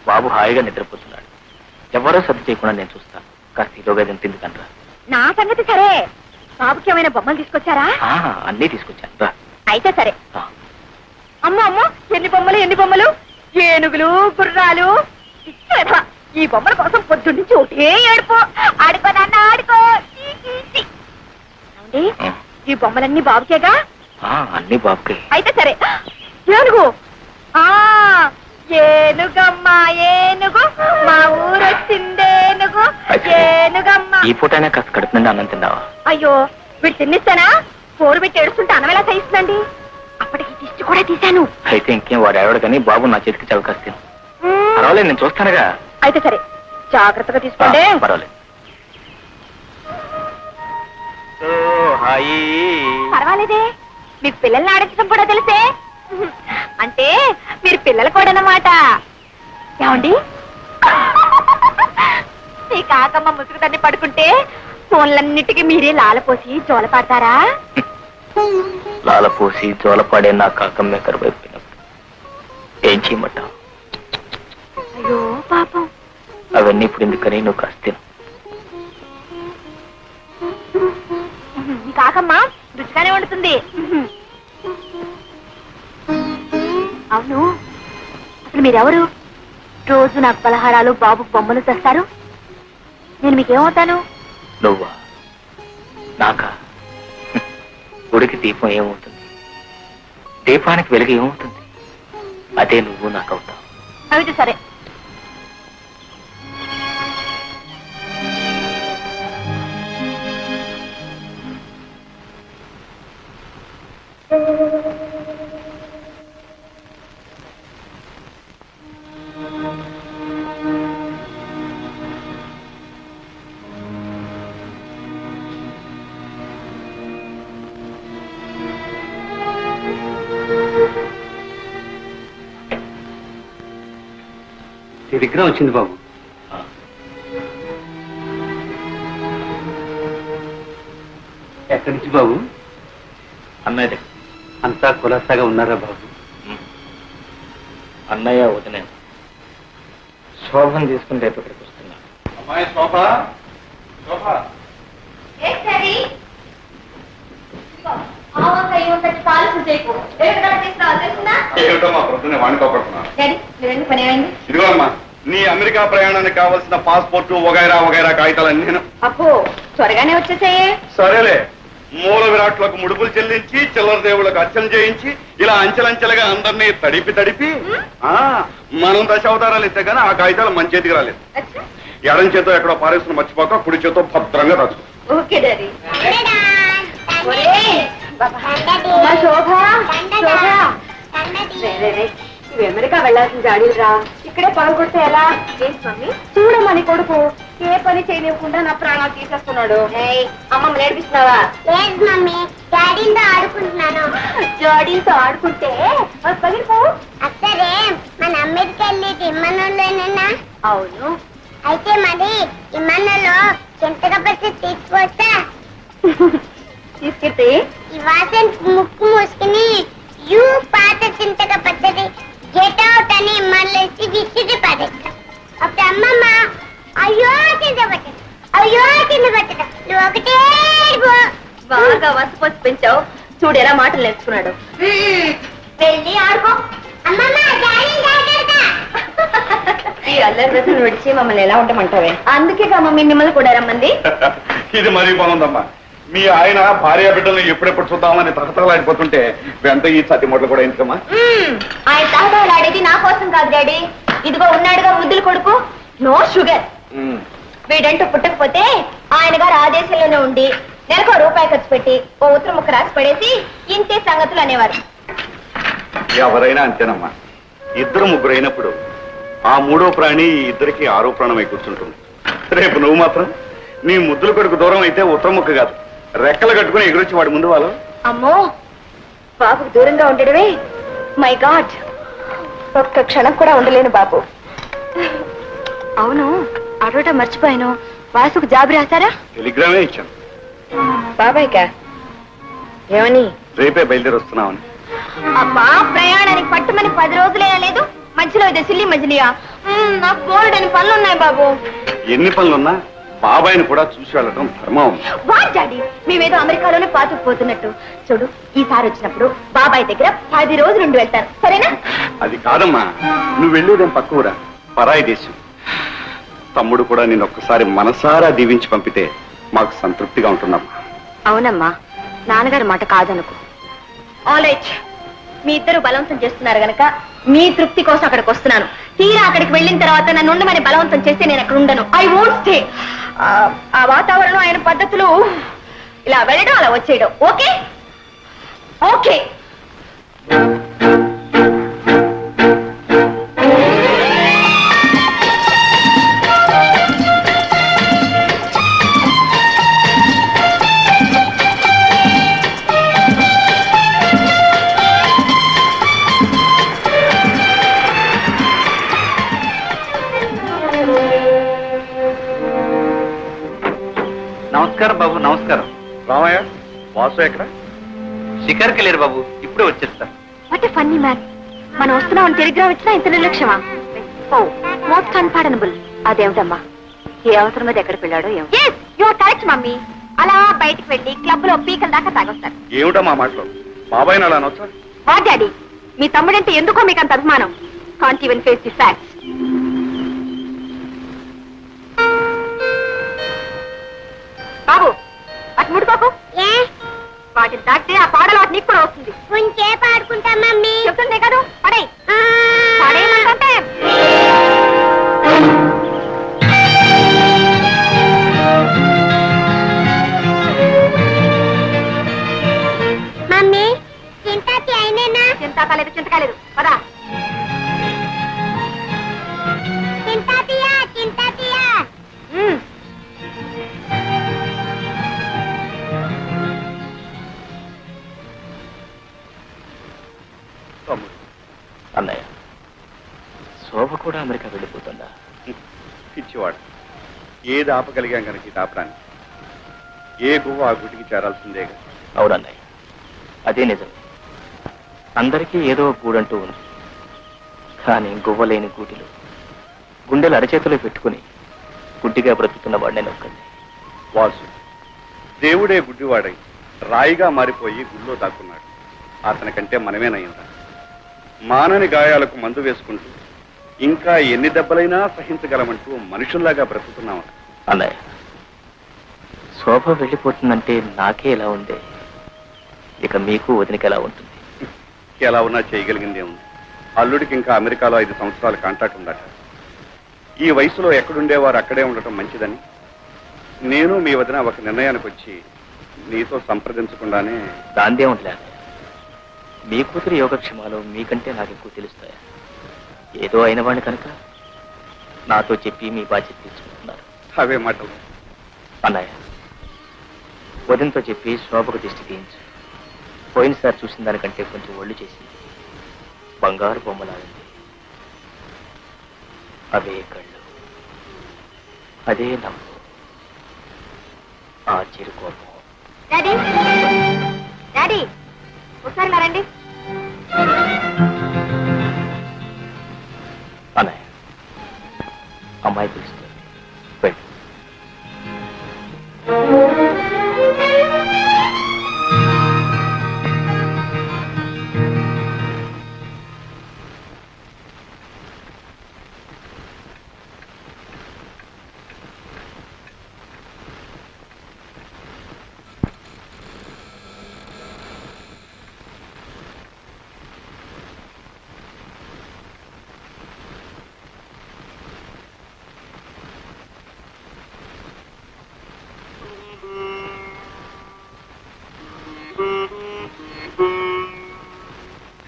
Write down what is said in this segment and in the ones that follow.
బాబు హాయిగా నిద్రపోతున్నాడు. ఎవరో సర్ది చేయకుండా నేను చూస్తాను. కాస్త ఈలోగా తిందుకంట్రా. నా సంగతి సరే, బాబుకి ఏమైనా బొమ్మలు తీసుకొచ్చారా? అన్నీ తీసుకొచ్చాను రా. అయితే సరే. అమ్మ అమ్మ, ఎన్ని బొమ్మలు, ఏనుగులు, గుర్రాలు. ఈ బొమ్మల కోసం పొద్దున్నుంచి ఒకటే ఏడుపో. ఆడుకో నాన్న ఆడుకో. ఈ బొమ్మలన్నీ బాబుకేగా? అన్ని బాబుకే. అయితే సరే. ఏనుగు, ఏనుగమ్మా ఏనుగు, మా ఊరు వచ్చిందేనుగు, ఏనుగమ్మ. ఈ పూటైనా కాస్త కడుపు నుండి అన్నం తిందావా? అయ్యో, వీడు తిన్నిస్తానా? పోరు పెట్టి ఏడుస్తుంటే అన్నం ఎలా సహిస్తుందండి? అప్పటికి దిష్టి కూడా తీశాను. అయితే ఇంకేం, వాడు ఎవడు కానీ బాబు నా చేతికి చవకాస్తాను. పర్వాలేదు, నేను చూస్తానుగా. అయితే సరే, జాగ్రత్తగా తీసుకోండి. పర్వాలేదు. పర్వాలేదే, మీకు పిల్లల్ని ఆడించడం కూడా తెలిసే. అంటే మీరు పిల్లలు కూడా అన్నమాట. ఏమండి, మీ కాకమ్మ ముసుగు తన్ని పడుకుంటే ఫోన్లన్నిటికీ మీరే లాలపోసి జోల పాడతారా? లాలపోసి జోలపాడే నా కాకమ్మే కరువైపోయినప్పుడు ఏం చేయమంటావు? అయ్యో పాపం. అవన్నీ ఇప్పుడు ఎందుకని నువ్వు కాస్త కాకమ్మ రుచిగానే వండుతుంది. అవును, అసలు మీరెవరు? రోజు నాకు పలహారాలు, బాబు బొమ్మలు తెస్తారు. నేను మీకేమవుతాను? నువ్వా? నాకా? గుడికి దీపం ఏమవుతుంది, దీపానికి వెలుగు ఏమవుతుంది? అదే నువ్వు నాకు అవుతావు. అయితే సరే. విగ్రహం వచ్చింది బాబు. ఎక్కడి నుంచి బాబు? అన్నయ్య. అంతా కులాసాగా ఉన్నారా బాబు? అన్నయ్య వదిన శోభను తీసుకుని రేపు ఇక్కడికి వస్తున్నా. అమ్మాయి శోభ, శోభ. ఇదిగో అమ్మా, నీ అమెరికా ప్రయాణానికి కావాల్సిన పాస్పోర్ట్ వగైరా వగైరా కాగితాలన్నీ. అబ్బో, త్వరగానే వచ్చేసాయే. సరేలే, మూల విరాట్లకు ముడుపులు చెల్లించి, చిల్లర దేవుళ్ళకు అర్చన చేయించి, ఇలా అంచెలంచెలుగా అందరినీ తడిపి మనం దశావతారాలు ఇస్తే గానీ ఆ కాగితాలు మన చేతికి రాలేదు. ఎడం చేతో ఎక్కడో పారేస్తున్న మర్చిపోక కుడి చేతో భద్రంగా రాసు. Okay daddy. అమెరికా వెళ్ళాల్సిన జాడీలు రా, ఇక్కడే పనులు కొడితే ఎలా? మమ్మీ చూడమని కొడుకు ఏ పని చేయనివ్వకుండా నా ప్రాణాలు తీసేస్తున్నాడు. అమ్మమ్మ నేర్పిస్తున్నావా? లేదు మమ్మీ, డాడీతో ఆడుకుంటున్నాను. జాడీలతో ఆడుకుంటే పగిలిపో. అసలే మన అమెరికా వెళ్ళేది ఇమ్మనంలోనేనా? అవును. అయితే మరి ఇమ్మనంలో చింతకపచ్చి తీసుకొస్తా. తీసుకెళ్తే ఈ వాసన ముక్కు మూసుకుని యూ పాత చింతక పచ్చడి గెట్ అవుట్ అని మళ్ళీ విసిరి పడేస్తా. అప్పుడు అమ్మమ్మ అయ్యో కింద పట్టదు, అయ్యో కింద పట్టదు, నువ్వు ఒకటే బాగా వసపోసి పెంచావు. చూడు ఎలా మాటలు నేర్చుకున్నాడు. వెళ్ళి ఆడుకో. అమ్మమ్మ ఈ అల్లరి రోజులు విడిచి మమ్మల్ని ఎలా ఉంటామంటావే? అందుకే మమ్మీ మిమ్మల్ని కూడా రమ్మంది. ఇది మరీ బాగుందమ్మా. మీ ఆయన భార్య బిడ్డలను ఎప్పుడెప్పుడు చూద్దామని తహతలాడిపోతుంటే వెంట ఈ సతి మొదలు కూడా ఎందుకమ్మా? ఆయన తహతలాడేది నా కోసం కాదు డాడీ. ఇదిగో ఉన్నాడుగా ముద్దులు కొడుకు, నో షుగర్. వీడంటూ పుట్టకపోతే ఆయన గారు ఆ దేశంలోనే ఉండి నెలకు రూపాయి ఖర్చు పెట్టి ఓ ఉత్తర ముక్క రాసి పడేసి ఇంతే సంగతులు అనేవారు. ఎవరైనా అంతేనమ్మా. ఇద్దరు ముగ్గురు అయినప్పుడు ఆ మూడో ప్రాణి ఇద్దరికి ఆరో ప్రాణమై కూర్చుంటుంది. రేపు నువ్వు మాత్రం నీ ముద్దుల కొడుకు దూరం అయితే ఉత్తర ముక్క కాదు, రెక్కలు కట్టుకుని ఎగురొచ్చి వాడి ముందు వాళ్ళు. అమ్మో, బాబుకు దూరంగా ఉండడమే మై గాడ్. ఒక్క క్షణం కూడా ఉండలేను బాబు. అవును, అడవటం మర్చిపోయాను. వాసుకు జాబు రాశారా? టెలిగ్రామే ఇచ్చాను. బాబాయ్కా? ఏమని? రేపే బయలుదేరి వస్తున్నామని. అబ్బా, ప్రయాణానికి పట్టుమని 10 రోజులే లేదు, మధ్యలో ఇదే సిల్లి మజిలియా. నాకు బోర్డని పనులు ఉన్నాయి బాబు. ఎన్ని పనులున్నా బాబాయిని కూడా చూసి వెళ్ళడం ధర్మం. వాట్ డాడీ, మేమేదో అమెరికాలోనే పాతుకుపోతున్నట్టు. చూడు, ఈసారి వచ్చినప్పుడు బాబాయ్ దగ్గర 10 రోజులు ఉండి వెళ్తాను, సరేనా? అది కాదమ్మా, నువ్వు వెళ్ళేదేం పక్కూరా, పరాయి దేశం. తమ్ముడు కూడా నేను ఒక్కసారి మనసారా దీవించి పంపితే మాకు సంతృప్తిగా ఉంటుందమ్మా. అవునమ్మా, నాన్నగారి మాట కాదనుకో. ఆల్ రైట్, మీ ఇద్దరు బలవంతం చేస్తున్నారు గనక మీ తృప్తి కోసం అక్కడికి వస్తున్నాను. తీరా అక్కడికి వెళ్ళిన తర్వాత నన్ను ఉండమని బలవంతం చేస్తే నేను అక్కడ ఉండను. I won't stay. ఆ వాతావరణం, ఆయన పద్ధతులు, ఇలా వెళ్ళడం అలా వచ్చేయడం. Okay okay. నమస్కారం బాబు, నమస్కారం. రామయ్య, వాసు ఎక్కడ? షికార్కి లేరు బాబు, ఇప్పుడే వచ్చేస్తారు. What a funny man. మనం వస్తున్నామని టెలిగ్రామ్ ఇచ్చినా ఇంత నిర్లక్ష్యమా? ఓ మోస్ట్ అన్పార్డనబుల్. అదేమిటమ్మా, ఏ అవసరం మీద ఎక్కడికి వెళ్ళాడో ఏమో. You are correct mummy. అలా బయటికి వెళ్ళి క్లబ్ లో పీకల దాకా తాగొస్తారు. ఏమిటా మా మాటలో? బాబాయిని అలా అనొచ్చా? వాట్ డాడీ, మీ తమ్ముడంటే ఎందుకో మీకు అంత అభిమానం. Can't even face the facts. బాబు, అటు ముడుకోకు. వాటిని దాటితే ఆ పాడలో నీకు కూడా వస్తుంది. కొంచెంసేపు ఆడుకుంటా మమ్మీ. చెప్తుందే కదా, పడే పడేయమంటే. మమ్మీ, చింతాకి అయినేనా? చింత కాలేదు, చింత కాలేదు. పదా. చింతాతియా, చింతాతియా. తమ్ముడు, అన్నయ్య, శోభ కూడా అమెరికా వెళ్ళిపోతుందా? పిచ్చివాడు. ఏది ఆపగలిగాం కనుక ఈ ఆపడానికి. ఏ గువ్వ ఆ గుటికి చేరాల్సిందేగా. అవునన్నయ్య, అదే నిజం. అందరికీ ఏదో గూడంటూ ఉంది. కానీ గువ్వలేని గూటిలో గుండెలు అరచేతిలో పెట్టుకుని గుడ్డిగా బ్రతుకుతున్న వాడిని నొక్కండి. వాసు, దేవుడే గుడ్డివాడై రాయిగా మారిపోయి గుళ్ళో దాక్కున్నాడు. అతనికంటే మనమేనయ్యిందా? మానని గాయాలకు మందు వేసుకుంటూ ఇంకా ఎన్ని దెబ్బలైనా సహించగలమంటూ మనుషుల్లాగా బ్రతుకుతున్నాం. అన్నయ్య, శోభ వెళ్ళిపోతుందంటే నాకే ఎలా ఉందే, ఇక మీకు వదినకి ఎలా ఉంటుంది? ఎలా ఉన్నా చేయగలిగిందే ఉంది. అల్లుడికి ఇంకా అమెరికాలో 5 సంవత్సరాల కాంట్రాక్ట్ ఉందట. ఈ వయసులో ఎక్కడుండేవారు అక్కడే ఉండటం మంచిదని నేను మీ వదిన ఒక నిర్ణయానికి వచ్చి నీతో సంప్రదించకుండానే. దాందే ఉండలే అన్నయ్య, మీ కూతురు యోగక్షేమాలు మీకంటే నాకు ఎక్కువ తెలుస్తాయా? ఏదో అయిన వాడిని కనుక నాతో చెప్పి మీ బాధ్యత తీసుకుంటున్నారు. అవే మాటలు. అన్నయ్య, వదినతో చెప్పి శోభకు దిష్టి తీయించు. పోయినసారి చూసిన దానికంటే కొంచెం ఒళ్ళు చేసి బంగారు బొమ్మలాడింది. అవే కళ్ళు, అదే నవ్వు, ఆ చిరుకోపం. డాడీ, డాడీ, ఒకసారి రండి. అన్నయ్య, అమ్మాయి పిలుస్తుంది, వెళ్ళు.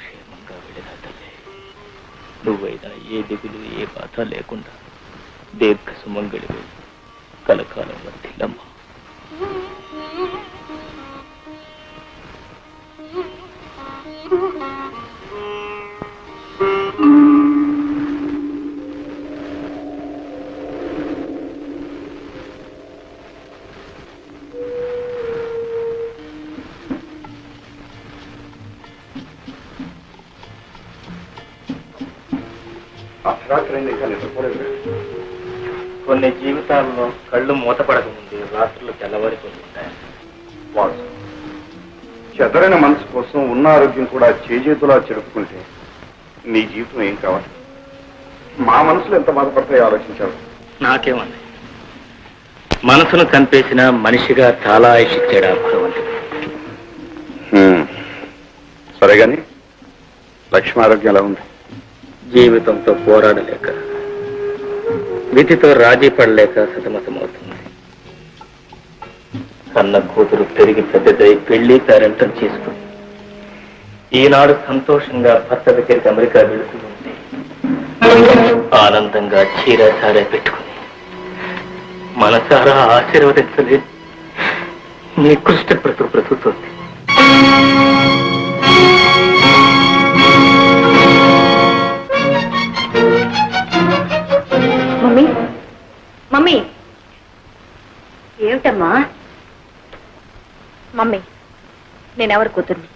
క్షేమంగా వెళ్ళినా తల్లి, నువ్వైనా ఏ దిగులు ఏ బాధ లేకుండా దీర్ఘ సుమంగళివే కలకాలం వర్తిల్లమ్మా. రాత్రి ఇంకా నిద్రపోలేదు. కొన్ని జీవితాల్లో కళ్ళు మూతపడకముందే రాత్రులు తెల్లవారిపోతుంటాయి. వాసు, చెదరైన మనసు కోసం ఉన్న ఆరోగ్యం కూడా చేజేతులా చెరుపుకుంటే నీ జీవితం ఏం కావాలి? మా మనసులో ఎంత బాధపడతాయో ఆలోచించారు. నాకేమన్నా మనసును చంపేసిన మనిషిగా చాలా ఆయుషిచ్చాడు ఆ భగవంతుడు. సరే గాని లక్ష్మి ఆరోగ్యం ఎలా ఉంది? జీవితంతో పోరాడలేక, విధితో రాజీ పడలేక సతమతమవుతుంది. కన్న కూతురు పెరిగి పెద్దదై పెళ్లి పేరెంటం చేసుకుని ఈనాడు సంతోషంగా భర్త దగ్గరికి అమెరికా వెళుతూ ఉంటే ఆనందంగా చీరాచారే పెట్టుకుని మనసారా ఆశీర్వదించలేదు నికృష్ట బ్రతుకుతుంది. మమ్మీ మమ్మీ ఏమిటమ్మా? మమ్మీ నేనెవరి కూతుర్ని?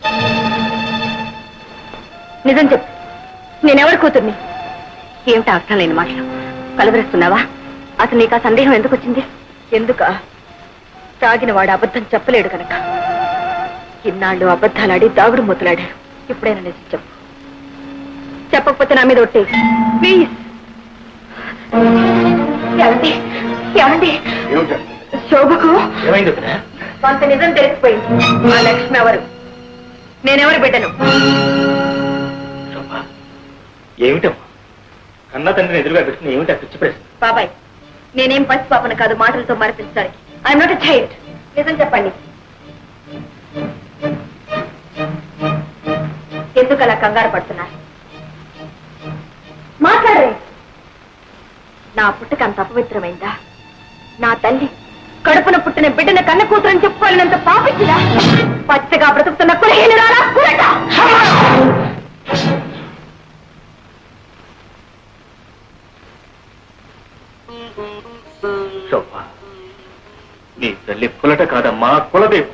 నిజం చెప్పు, నేనెవరి కూతుర్ని? ఏమిటా అర్థం లేని మాటలు కలవరిస్తున్నావా? అసలు నీకు ఆ సందేహం ఎందుకు వచ్చింది? ఎందుక? తాగిన వాడు అబద్ధం చెప్పలేడు కనుక. ఇన్నాళ్ళు అబద్ధాలాడి దాగుడు మూతలాడాడు. ఇప్పుడైనా నిజం చెప్పు. చెప్పకపోతే నా మీద ఒట్టే ప్లీజ్. ఏమండి ఏమండి, శోభకు ఏమైంది? కొంత నిజం తెలిసిపోయింది. ఆ లక్ష్మి ఎవరు? నేనెవరు బిడ్డను? ఏమిటమ్మా కన్న తండ్రిని ఎదురుగా పెట్టుకుని ఏమిటా పిచ్చి ప్రశ్న? బాబాయ్, నేనేం పసి పాపను కాదు మాటలతో మరిపించడానికి. I'm not a child. నిజం చెప్పండి, ఎందుకు అలా కంగారు పడుతున్నారు? మాట్లాడరే. నా పుట్టుక అంత అపవిత్రమైందా? నా తల్లి కడుపున పుట్టిన బిడ్డన కన్న కూతురని చెప్పుకోలేనంత పాపించిదా? పచ్చగా బ్రతుకుతున్న కులహీనురాలా కురట! శోభ, నీ తల్లి పులట కాదమ్మా కులదేవు,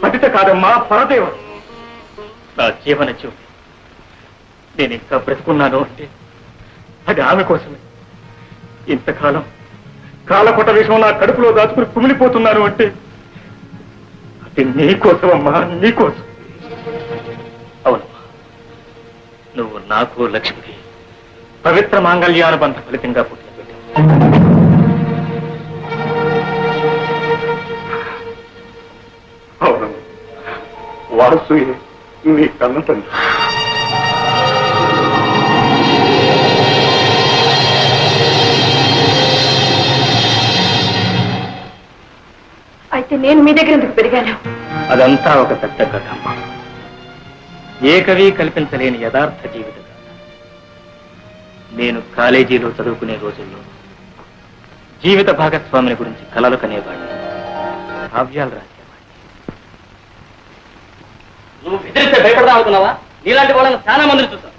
పతిత కాదమ్మా పరదేవ. నా జీవన జ్యోతి. నేను ఇంకా బ్రతుకున్నాను అంటే అది ఆమె కోసమే. ఇంతకాలం కాలకొట్ట విషయం నా కడుపులో దాచుకుని కుమిలిపోతున్నాను అంటే అది నీకోసమమ్మా, నీకోసం. అవునమ్మా, నువ్వు నాకు లక్ష్మికి పవిత్ర మాంగళ్యానుబంధ ఫలితంగా పుట్టిన బిడ్డ. అవును, వాసు నీ కన్న తండ్రి. అయితే నేను మీ దగ్గర ఎందుకు పెరిగాను? అదంతా ఒక పెద్ద కథ అమ్మా. ఏ కవి కల్పించలేని యథార్థ జీవిత కథ. నేను కాలేజీలో చదువుకునే రోజుల్లో జీవిత భాగస్వామిని గురించి కలలు కనేవాడిని, కావ్యాలు రాసేవాడిని. నువ్వు బెదిరిస్తే భయపడదా అనుకున్నావా? నీలాంటి వాళ్ళని చాలా మందిని చూసాను.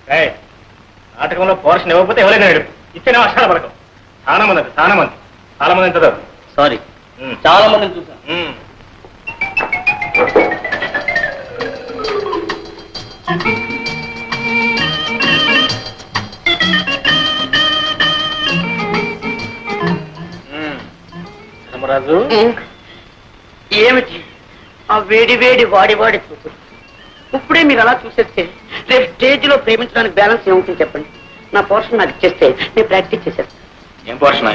నాటకంలో పోర్షన్ ఇవ్వకపోతే ఎవరైనా ఏడుపు ఇచ్చిన వర్షాల పడకం. చాలా మంది చదవరు. సారీ, చాలా మందిని చూసాను. ధర్మరాజు, ఏమిటి ఆ వేడి వేడి వాడి చూపు? ఇప్పుడే మీరు అలా చూసేస్తే రేపు స్టేజ్ లో ప్రేమించడానికి బ్యాలెన్స్ ఏముంటుంది చెప్పండి. నా పోర్షన్ నాకు ఇచ్చేస్తే నేను ప్రాక్టీస్ చేసేస్తాను. ఏం పోర్షన్?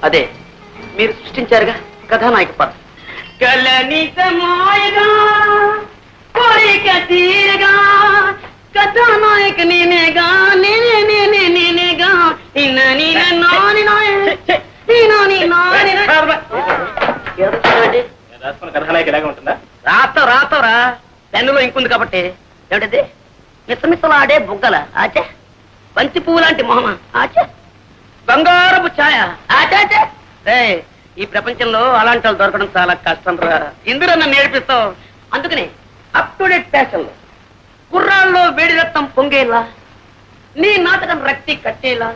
అదే మీరు సృష్టించారుగా కథానాయక పాత్ర. కథానాయక నేనేగా, నేనేగా. కథానాయక ఎలాగా ఉంటుందా? రాతరా పెన్నులో ఇంకుంది కాబట్టి. ఏమిటది? మిసమిసలాడే బుగ్గల ఆచే, బంతి పువ్వు లాంటి మొహమ ఆచే, బంగారపు ఛాయ ఆచాచే. ఈ ప్రపంచంలో అలాంటి వాళ్ళు దొరకడం చాలా కష్టం రా. ఇందులో నన్ను నేర్పిస్తావు. అందుకని అప్ టు డేట్ ఫ్యాషన్ లో కుర్రాల్లో వేడి రక్తం పొంగేలా, నీ నాటకం రక్తి కట్టేలా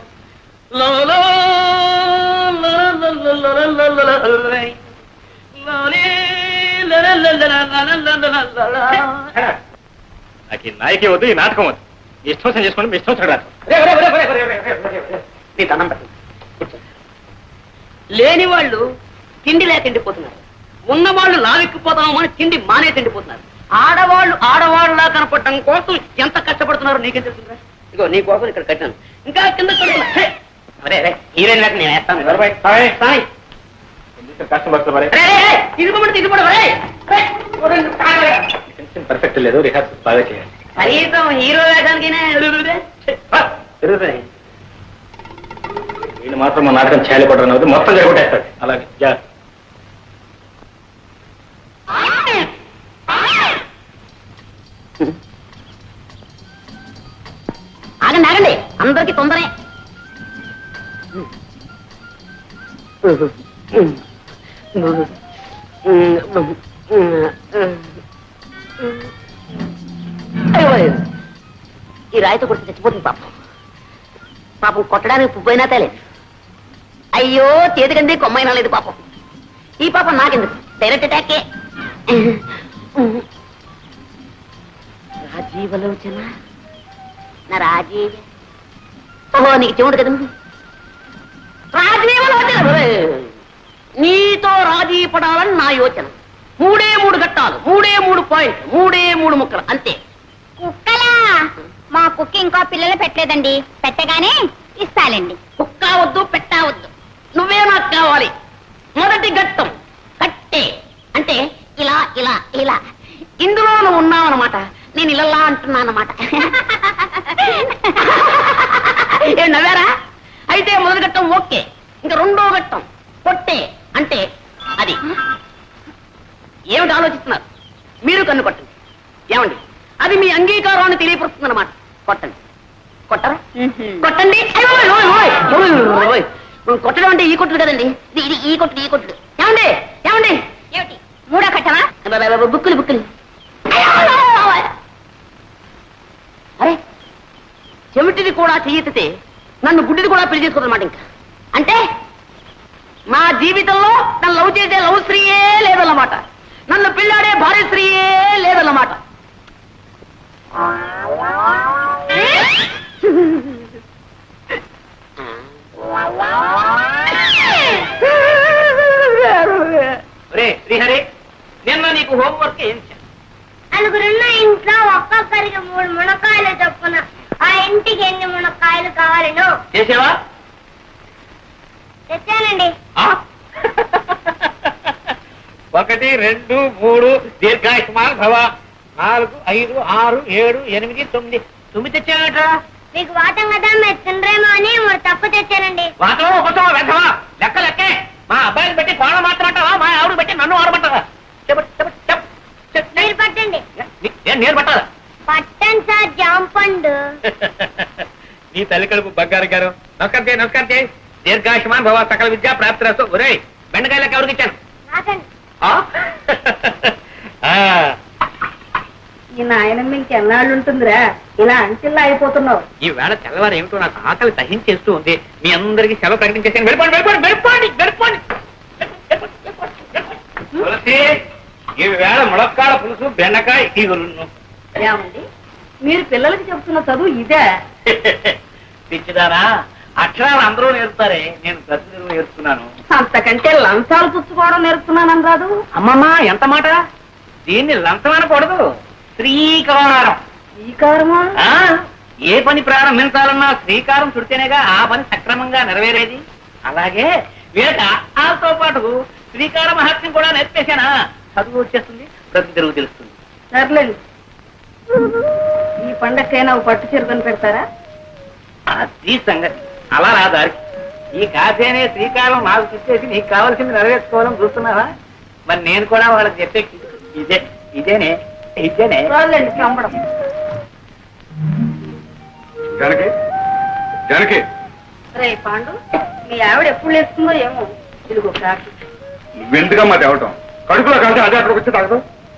నాకు ఈ నాయకే వద్దు, ఈ నాటకం వద్దు. ఇష్టం వచ్చిన చేసుకోండి, మీ ఇష్టం వచ్చిన రాదు. నీ దండం పెట్టండి. కూర్చో. లేని వాళ్ళు తిండి లేక తిండిపోతున్నారు, ఉన్నవాళ్ళు లావెక్కిపోతామో అని తిండి మానే తిండిపోతున్నారు. ఆడవాళ్ళలా కనపడటం కోసం ఎంత కష్టపడుతున్నారో నీకేం తెలుస్తుందా? ఇగో నీ కోసం ఇక్కడ కట్టాను, ఇంకా కింద కడుతున్నా. అరే హీరోయిన్ లేక నేను వేస్తాను. కస్టమర్స్ మరి పర్ఫెక్ట్ లేదు, రిహార్సల్ బాగా చేయాలి. కనీసం హీరో వేయడానికి వీళ్ళు మాత్రం మా నాటకం చేయాలి కూడా అవుతుంది, మొత్తం జరగొట్టేస్తాడు. అలాగే ఆగండి ఆగండి, అందరికి తొందరే. ఈ రాయితో కొడితే చచ్చిపోతుంది పాపం. పాపం కొట్టడానికి పువ్వైనా తేలేదు. అయ్యో చేతికంది కొమ్మైనా లేదు పాపం. ఈ పాపం నాకెందుకు, డైరెక్ట్ అటాకే. రాజీవలోచన నా రాజీవ. ఓహో నీకు చెవుడు కదా. రాజీవలోచన నీతో రాజీ పడాలని నా యోచన. 3 ఘట్టాలు, 3 పాయింట్, 3 ముక్కలు అంతే. కుక్కలా? మా కుక్క ఇంకో పిల్లలు పెట్టలేదండి, పెట్టగానే ఇస్తాలండి. కుక్క వద్దు, పెట్టవద్దు, నువ్వే నాకు కావాలి. మొదటి ఘట్టం కట్టే అంటే ఇలా ఇలా ఇలా. ఇందులో నువ్వు ఉన్నావన్నమాట, నేను ఇలా అంటున్నానమాట. ఏం నవ్వారా? అయితే మొదటి ఘట్టం ఓకే. ఇంకా 2వ ఘట్టం కొట్టే అంటే అది. ఏమిటి ఆలోచిస్తున్నారు? మీరు కన్ను కొట్టండి. ఏమండి, అది మీ అంగీకారాన్ని తెలియపరుస్తుంది అన్నమాట. కొట్టండి. కొట్టరా? కొట్టండి. కొట్టడం అంటే ఈ కొట్టుడు కదండి, ఇది ఈ కొట్టుడు, ఈ కొట్టుడు. ఏమండి ఏమండి, ఏమిటి 3వ ఘట్టమా? బుక్కులు బుక్కులు. అరే చెవిటిది కూడా చెయ్యెత్తితే నన్ను గుడ్డిది కూడా పెళ్లి చేసుకోదన్నమాట. ఇంకా అంటే మా జీవితంలో నన్ను లవ్ చేసే లవ్ స్త్రీయే లేదన్నమాట, నన్ను పిల్లాడే భార్య స్త్రీయే లేదన్నమాట. శ్రీహరి, నిన్న నీకు హోంవర్క్ ఏం చేశాను? నలుగురున్న ఇంట్లో ఒక్కొక్కరికి 3 మునక్కాయలు చొప్పున ఆ ఇంటికి ఎన్ని మునక్కాయలు కావాలను చేసావా? తెచ్చానండి. 1, 2, 3 దీర్ఘాయుష్మాన్ భవ. 4, 5, 6, 7, 8, 9. 9 తెచ్చానట్రా. మీకు వాటం కదా, మీరు తినరేమో అని 3 తప్పు తెచ్చానండి. వాటం ఉపసమా వెంటవా? లెక్క లెక్కే. మా అబ్బాయిని బట్టి కోళ్ళ మాత్రమంటావా, మా ఆవిడ బట్టి నన్ను ఆడమంటావా? మీరు పట్టండి. నేను పట్టాలా? పట్టండి సార్, జాంపండు. నీ తల్లి కడుపు బంగారు గారు. నమస్కారం చేయి. దీర్ఘాయుష్మాన్ భవ, సకల విద్యా ప్రాప్తిరస్తు. ఒరే బెండకాయలకు ఎవరికి ఇచ్చాను? నాకండి. ఈ నాయనమ్మ ఇంకెన్నాళ్ళు ఉంటుందిరా, ఇలా అంచెల్లా అయిపోతున్నావు. ఈ వేళ తెల్లవారు ఏమిటో నాకు ఆకలి సహించేస్తూ ఉంది. మీ అందరికీ సెలవు ప్రకటించేసాను. వెళ్ళిపోండి. ఈ వేళ ములక్కాడ పులుసు, బెండకాయ ఈగులు. ఏమండి, మీరు పిల్లలకి చెప్తున్న చదువు ఇదే? పిచ్చిదారా, అక్షరాలు అందరూ నేర్పుతారే, నేను ప్రతిదినం నేర్పుతున్నాను. అంతకంటే లంచాలు పుచ్చుకోవడం నేర్పుతున్నానని రాదు. అమ్మమ్మా ఎంత మాట! దీన్ని లంచం అనకూడదు, శ్రీకారం. శ్రీకారమా? ఏ పని ప్రారంభించాలన్నా శ్రీకారం చుడితేనేగా ఆ పని సక్రమంగా నెరవేరేది. అలాగే వీళ్ళకి ఆతో పాటు శ్రీకార మహత్యం కూడా నేర్పేశానా, చదువు వచ్చేస్తుంది, ప్రతి తెలుగు తెలుస్తుంది. సర్లేండి, ఈ పండక్కైనా పట్టు చీరకొని పెడతారా? అది సంగతి. అలా నా దారికి ఈ కాశీ అనే శ్రీకారం నాకు చెప్పేసి నీకు కావాల్సింది నెరవేర్చుకోవాలని చూస్తున్నావా? మరి నేను కూడా వాళ్ళకి చెప్పే ఇదేనే. రాలేండి చంపడం. జానకి రే పాండు, మీ ఆవిడ ఎప్పుడు లేస్తుందో ఏమో. ఇదిగో కాకి. నువ్వెందుకమ్మా తేవటం? కడుపులో కలిసి అదే అక్కడికి వచ్చి తాగదు.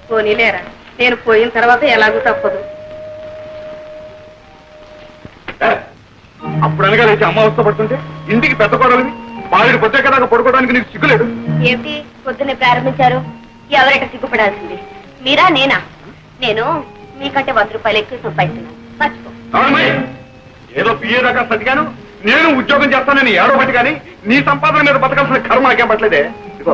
పోనీలేరా, నేను పోయిన తర్వాత ఎలాగూ తప్పదు. అప్పుడు అనగా లేచి అమ్మ అవస్థ పడుతుంటే ఇంటికి పెద్ద కొడాలి బాలుడి పొద్దుక పడుకోవడానికి నీకు సిగ్గులేదు. ఏమిటి పొద్దున్నే ప్రారంభించారు? ఎవరైతే సిగ్గుపడాల్సింది, మీరా నేనా? నేను మీకంటే 100 రూపాయలు ఎక్కువ సంపాదిస్తున్నాను, మర్చిపో. అవునమ్మాయి, ఏదో పిఏ దాకా సతిగాను నేను ఉద్యోగం చేస్తానని ఏడవబట్టి కానీ నీ సంపాదన మీద బతకాల్సిన కర్మ నాకేం పట్టలేదే. ఇదిగో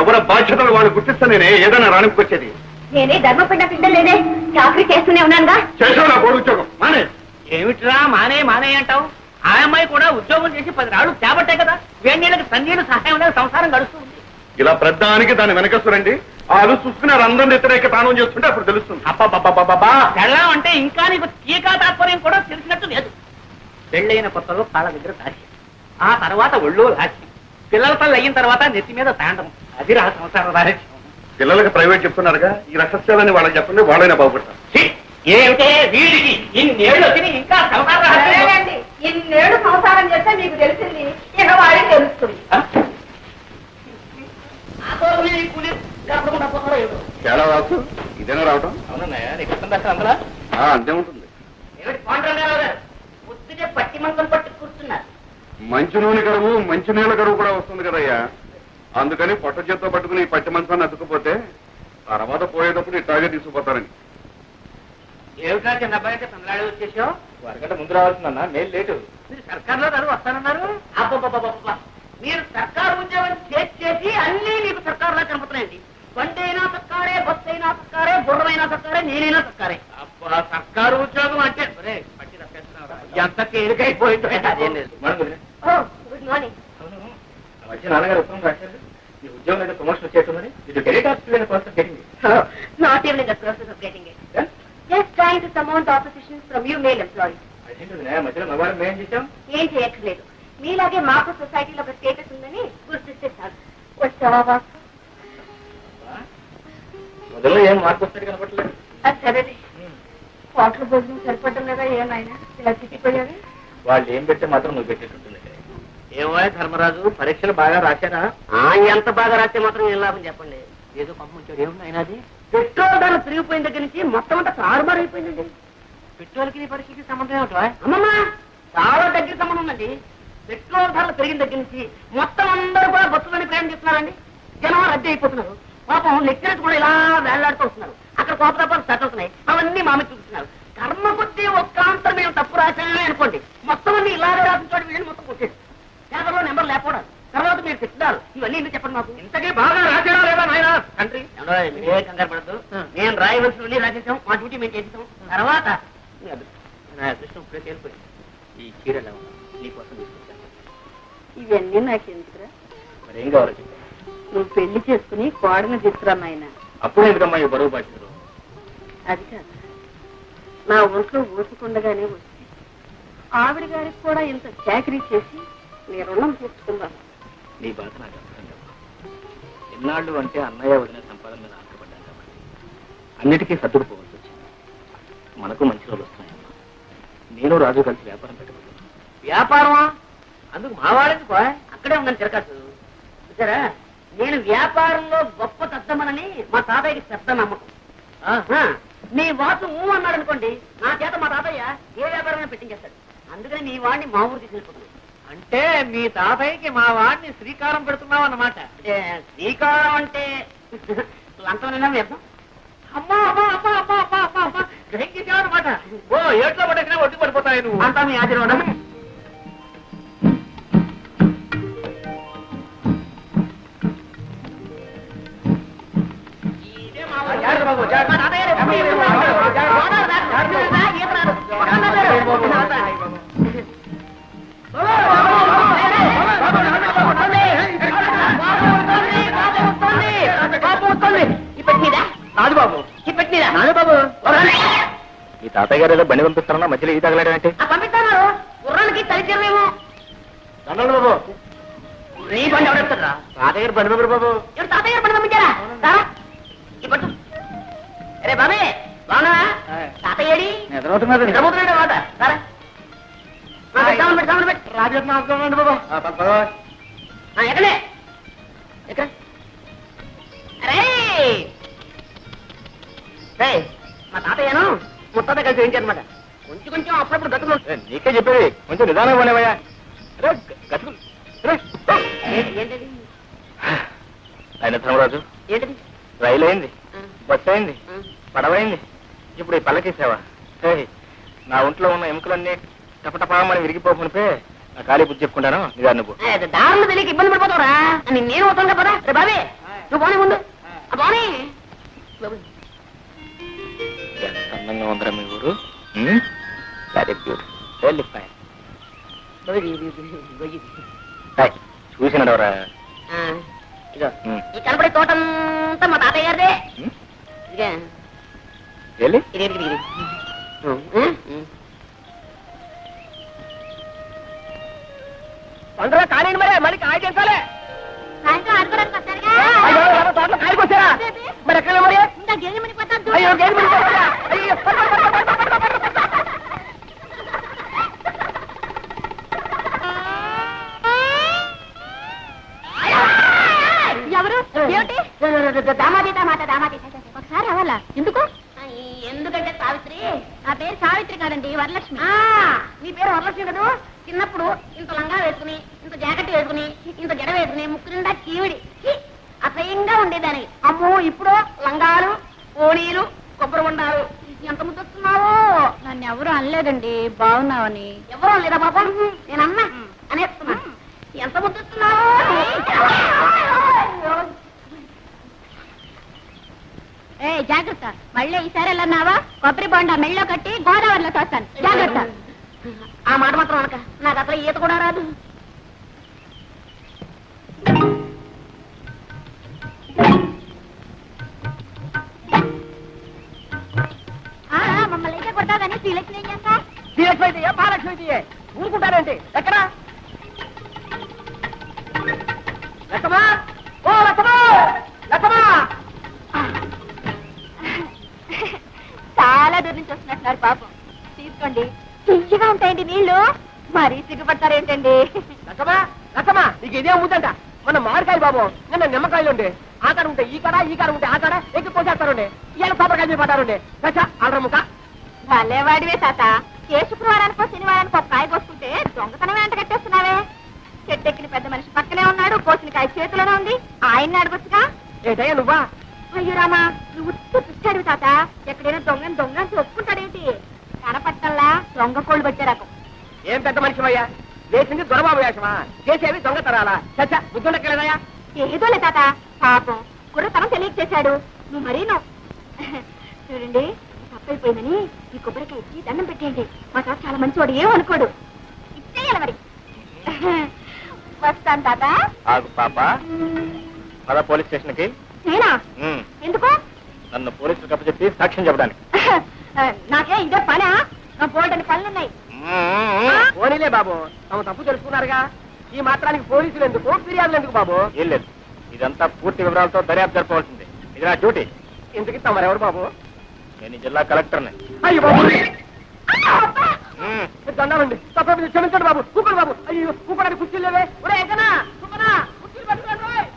ఎవరి బాధ్యతలు వాళ్ళు గుర్తిస్తే నేనే ఏదైనా రాణికొచ్చేది. నేనే ధర్మపిండ పిండలేదే, చాకరీ చేస్తూనే ఉన్నానుగా. చేసావు నా కోడి ఉద్యోగం మానే. ఏమిట్రా మానే మానే అంటావు? ఆ అమ్మాయి కూడా ఉద్యోగం చేసి 10 రాళ్ళు తేబట్టే కదా వేణీళ్ళకి తన్నీళ్ళు సహాయం అనేది సంసారం గడుస్తుంది. ఇలా ప్రధానికి దాన్ని వెనకస్తురండి వాళ్ళు చూసుకున్నారు అందరిని వ్యతిరేక తానం చేస్తుంటే అప్పుడు తెలుస్తుంది. అబ్బా పెళ్ళం అంటే ఇంకా నీకు టీకా తాత్పర్యం కూడా తెలిసినట్టు లేదు. పెళ్ళైన కొత్తలో కాళ్ళ దగ్గర దాచి, ఆ తర్వాత ఒళ్ళో దాచి, పిల్లల తల్లి అయిన తర్వాత నెత్తి మీద తాండం. అది రా సంసార రాజ్యం. పిల్లలకి ప్రైవేట్ చెప్తున్నారుగా, ఈ రహస్యాలని వాళ్ళకి చెప్పండి, వాళ్ళైనా బాగుపడతారు. ఏమిటే వీడికి ఇన్నేళ్ళు వచ్చి ఇంకా సంసార రహస్యం? ఇన్నేడు సంసారం చేస్తే మీకు తెలిసింది, ఇక వాడికి తెలుస్తుంది. తేడా వాసు ఇదేనా రావటం? అవునన్నయ్య, నీకు అర్థం దాకా అందులో అంతే ఉంటుంది. పొద్దునే పట్టి మంచం పట్టి కూర్చున్నారు. మంచి నూనె కరువు మంచి నీళ్ళ కరువు కూడా వస్తుంది కదయ్యా. అందుకని పొట్ట చేత్తో పట్టుకుని ఈ పట్టి మంచాన్ని అతుక్కుపోతే తర్వాత పోయేటప్పుడు ఇట్లాగే తీసుకుపోతారని. ఏమిటా చిన్న అబ్బాయి తమిళనాడు వచ్చేసావు? అరగంట ముందు రావాల్సిందన్నా, మేలు లేటు. మీరు సర్కార్లో గారు వస్తానన్నారు. అబ్బబ్బబ్బబ్బబ్బా, మీరు సర్కారు ఉద్యోగం చేసి అన్నీ మీకు సర్కారులా కనపడుతున్నాయండి. బండి అయినా సర్కారే, బస్సు అయినా సర్కారే, గుర్రమైనా సర్కారే, నేనైనా సర్కారే. అబ్బా సర్కారు ఉద్యోగం అంటే పట్టి తప్పేస్తున్నావురా. ఎంత తేలికైపోయిందో. అదేం లేదు. Good morning. ఆ మధ్య నాన్నగారు ఉత్తరం రాశారు, ఈ ఉద్యోగం అయితే ప్రమోషన్ వచ్చేస్తుందని. ఇది డెలిట్ ఆఫీస్ కోసం జరిగింది. Not even in the process of getting it. Just trying to surmount the opposition from you male employees. అదేంటి మధ్యలో మగవాళ్ళం మేం చేశాం. ఏం చేయట్లేదు, మీలాగే మాకు సొసైటీలో ఒక స్టేటస్ ఉందని గుర్తిస్తే చాలు. వచ్చావా బాబు? మొదల్లో ఏం మార్పు వస్తాడు కనపడలేదు. అది సరేనే. హోటల్ భోజనం సరిపడడం లేదా ఏమైనా ఇలా తిట్టిపోయావి? వాళ్ళు ఏం పెడితే మాత్రం నువ్వు పెట్టేటట్టుంది. ఏమో ధర్మరాజు, పరీక్షలు బాగా రాశారా? ఎంత బాగా రాస్తే మాత్రం ఏం లాభం చెప్పండి. ఏదో పంపించాడు. ఏమున్నాయి అది? పెట్రోల్ ధరలు తిరిగిపోయిన దగ్గర నుంచి మొత్తం అంతా తారుమారు అయిపోయిందండి. పెట్రోల్కి నీ పరీక్షకి సంబంధం ఏమిటో? అమ్మమ్మ, చాలా దగ్గర సంబంధం ఉందండి. పెట్రోల్ ధరలు పెరిగిన దగ్గర నుంచి మొత్తం అందరూ కూడా బస్సులని ప్రయాణం చేస్తున్నారండి. జనం రద్దీ అయిపోతున్నారు. పాపం లెక్చరర్స్ కూడా ఇలా వేళ్లాడుతూ వస్తున్నారు. అక్కడ కోపతాపాలు సెట్ అవుతున్నాయి. అవన్నీ మామూలు చూపిస్తున్నారు. కర్మ కొద్దీ ఒక్క అంతరం మేము తప్పు రాశామే అనుకోండి, మొత్తం అన్ని ఇలాగే రాసిన చోట వీళ్ళని మొత్తం కొట్టేది. పేపర్లో నెంబర్ లేకపోవడం, తర్వాత మీరు తిట్టారు. ఇవన్నీ ఎందుకు చెప్పండి మాకు? ఇంతకీ బాగా రాశారా లేదా నాయన తండ్రి? ఏ కంగారు పడద్దు, నేను రాయవలసిన రాసేసాం, మా డ్యూటీ మేము చేసేసాం. తర్వాత కృష్ణ ఇప్పుడే తేలిపోయింది. ఈ చీరలు నీకోసం తీసుకొచ్చాను. ఇవన్నీ నాకు ఎందుకురా? మరి ఏం కావాలో చెప్పాను. నువ్వు పెళ్లి చేసుకుని కోడని తీసుకురా నాయన. అప్పుడు ఎందుకమ్మా ఈ బరువు బాధ్యతలు? అది కాదు, నా ఒంట్లో ఓసుకుండగానే వచ్చి ఆవిడ గారికి కూడా ఇంత చాకరీ చేసి నీ రుణం తీర్చుకుందాం. నీ బాధ నాకు అర్థం కాదు. ఎన్నాళ్ళు అంటే అన్నయ్య వదిన సంపాదన మీద ఆశపడ్డాను కాబట్టి అన్నిటికీ సర్దుకుపోవాల్సి వచ్చింది. మనకు మంచి రోజులు వస్తున్నాయమ్మా. నేను రాజు కలిసి వ్యాపారం పెట్టబోతున్నాను. వ్యాపారమా? అందుకు మా వాళ్ళకి అక్కడే ఉందని తిరగచ్చు. చూసారా, నేను వ్యాపారంలో గొప్ప తద్దమనని మా తాతయ్యకి పెద్ద నమ్మకం. నీ వాసు అన్నాడు అనుకోండి, నా చేత మా తాతయ్య ఏ వ్యాపారమైనా పెట్టించేస్తాడు. అందుకని నీ వాడిని మా ఊరు తీసుకెళ్ళిపోతున్నాను. అంటే మీ తాతయ్యకి మా వాడిని శ్రీకారం పెడుతున్నావు అన్నమాట. అంటే శ్రీకారం అంటే లంచమైనా వ్యర్థం. అమ్మా అమ్మా అమ్మా అమ్మా అమ్మా అమ్మా అమ్మా గ్రహించావన్నమాట. ఓ ఏట్లో పడేసినా ఒడ్డు పడిపోతాయి నువ్వు. అంతా మీ ఆశీర్వాదం. రాజుబాబు రాజుబాబు, ఈ తాతయ్య గారు ఏదో బండి పంపిస్తారన్నా మధ్యలో ఈ తగలాడంటే పంపిస్తాను. గుర్రానికి తలిచేమేమో. దండాలు బాబు. నీ బండి ఎవడెత్తారా? తాతయ్య గారు బండి పంపరు బాబు. ఎవరు తాతయ్య గారు బండి పంపించారా? ఇప్పుడు అరే బాబే బాగున్నా? తాతయ్యడి ఎదురవుతున్నారు నిద్రపోతున్నాడు మాట. రాజు బాబు. ఎక్కడే ఎక్కడ? అరే మా తాతయ్యను ముత్తాత కలిసి వేయించారనమాట. కొంచెం కొంచెం అప్పుడప్పుడు గతులు. నీకే చెప్పేది, కొంచెం నిదానం పోనేవయ్యా. అరే గతుకులు. ఏంటది? ఆయన ధర్మరాజు, ఏంటది? రైలు అయింది, బస్సు అయింది, పడవైంది, ఇప్పుడు ఈ పల్లకి సేవ. నా ఒంట్లో ఉన్న ఎముకలన్నీ టపటపామని విరిగిపోకునిపే నా ఖాళీ బుద్ధి చెప్పుకుంటాను నిదా నువ్వు దారులు తెలియక ఇబ్బంది పడిపోతావురా నేను అవుతాను కదా రే బాబే నువ్వు పోనీ ముందు పోనీ ఎంత అందంగా ఉందరా మీ ఊరు వెరీ బ్యూటిఫుల్ వెరీ ఫైన్ చూసినాడవరా ఇదో ఈ కనపడే తోటంతా మా తాతయ్య గారిదే ఇదిగా వెళ్ళి ఇది ఇది ఇది పండుగ కానివ్వండి మరి మళ్ళీ కాయ చేస్తాలే సాయంత్రం ఆడుకోవడానికి వస్తారుగా తోటలో కాయకు వచ్చారా మరి ఎక్కడ మరి ఇంకా గేదెమని పోతాను అయ్యో గేదె మరి పోతారా? అయ్యో. ఎవరు ఏమిటి దామాది దామాత దామాది ఒకసారి అవ్వాలా ఎందుకు ఎందుకంటే సావిత్రి నా పేరు సావిత్రి కాదండి వరలక్ష్మి. నీ పేరు వరలక్ష్మి కదా చిన్నప్పుడు ఇంత లంగా వేసుకుని ఇంత జాకెట్ వేసుకుని ఇంత జడ వేసుకుని ముక్కు నిండా కీవిడి అసహ్యంగా ఉండేదాన్ని అమ్మో ఇప్పుడు లంగాలు ఓణీలు కొబ్బరి ఉండాలు ఎంత ముద్దొస్తున్నావో నన్ను ఎవరు అనలేదండి బాగున్నావని. ఎవరో లేదా పాపం నేనన్నా అనేస్తున్నా ఎంత ముద్దొస్తున్నావో ఏ జాగ్రత్త, మళ్ళీ ఈసారి వెళ్ళన్నావా కొబ్బరి బొండ మెళ్ళో కట్టి గోదావరిలో తోస్తాను. జాగ్రత్త. ఆ మాట మాత్రం అనక నాకు అసలు ఈత కూడా రాదు మమ్మల్ని అయితే కొట్టాదని శ్రీలక్ష్మి ఏం చేస్తా? శ్రీలక్ష్మి అయితే మహాలక్ష్మి అయితే ఊరుకుంటారేంటి ఎక్కడ లక్కమా ఓ లక్కమా లక్కమా చాలా దూరం నుంచి వస్తున్నట్టున్నారు పాపం. తీసుకోండి, తీయగా ఉంటాయండి నీళ్లు. మరీ సిగ్గుపడతారేంటండి? లక్కమా లక్కమా నీకు ఇదే అమ్ముతుంట మన మామిడికాయలు బాబు నిన్న నిమ్మకాయలు ఉండే ఆ కాడ ఉంటే ఈ కాడ ఉంటే ఆ కాడ ఎక్కి పోసేస్తారుండే ఇవాళ కొబ్బరికాయలు పడ్డారుండే కచ్చా అల్రముక భలేవాడివే తాత. ఏ శుక్రవారానికో శనివారానికో కాయ కోసుకుంటే దొంగతనం వెంట కట్టేస్తున్నావే. చెట్టెక్కిన పెద్ద మనిషి పక్కనే ఉన్నాడు, కోసిన కాయ చేతిలోనే ఉంది. ఆయన్ని అడగొచ్చుగా. ఏంటయ్యా నువ్వా అయ్యో రామా, నువ్వు పిచ్చాడు తాత. ఎక్కడైనా దొంగ అని ఒప్పుకుంటాడేంటి? కనపట్టల్లా దొంగ కోళ్ళు పట్టే రకం. ఏం పెద్ద మనిషివయ్యా వేసింది దొరబాబు వేషమా చేసేవి దొంగతనాలా చచ్చా బుద్ధుండకెళ్ళదయ్యా ఏదోలే తాత, పాపం కుర్రతనం తెలియక చేశాడు. నువ్వు మరీను. చూడండి, తప్పైపోయిందని ఈ కొబ్బరికాయ ఇచ్చి దండం పెట్టేయండి. మా తాత చాలా మంచివాడు, ఏమనుకోడు. ఇచ్చేయాలి మరి. వస్తాను తాత. ఆగు పాప, పద పోలీస్ స్టేషన్కి. నేనా? ఎందుకు? నన్ను పోలీసులు కప్పచెప్పి సాక్ష్యం చెప్పడానికి. నాకే ఇదే పనా? నా బోల్డని పనులున్నాయి. పోనీలే బాబు తమ తప్పు తెలుసుకున్నారుగా ఈ మాత్రానికి పోలీసులు ఎందుకు ఫిర్యాదులు ఎందుకు బాబు ఏం లేదు, ఇదంతా పూర్తి వివరాలతో దర్యాప్తు జరపవలసింది. ఇది నా డ్యూటీ. ఎందుకు తమరెవరు బాబు నేను ఈ జిల్లా కలెక్టర్ని. అయ్యో బాబు దండాలండి తప్ప క్షమించండి బాబు కూపడు బాబు అయ్యో కూపడానికి కుర్చీలు లేవే ఒరే ఎక్కనా కూపనా కుర్చీలు పట్టుకోండి రోయ్.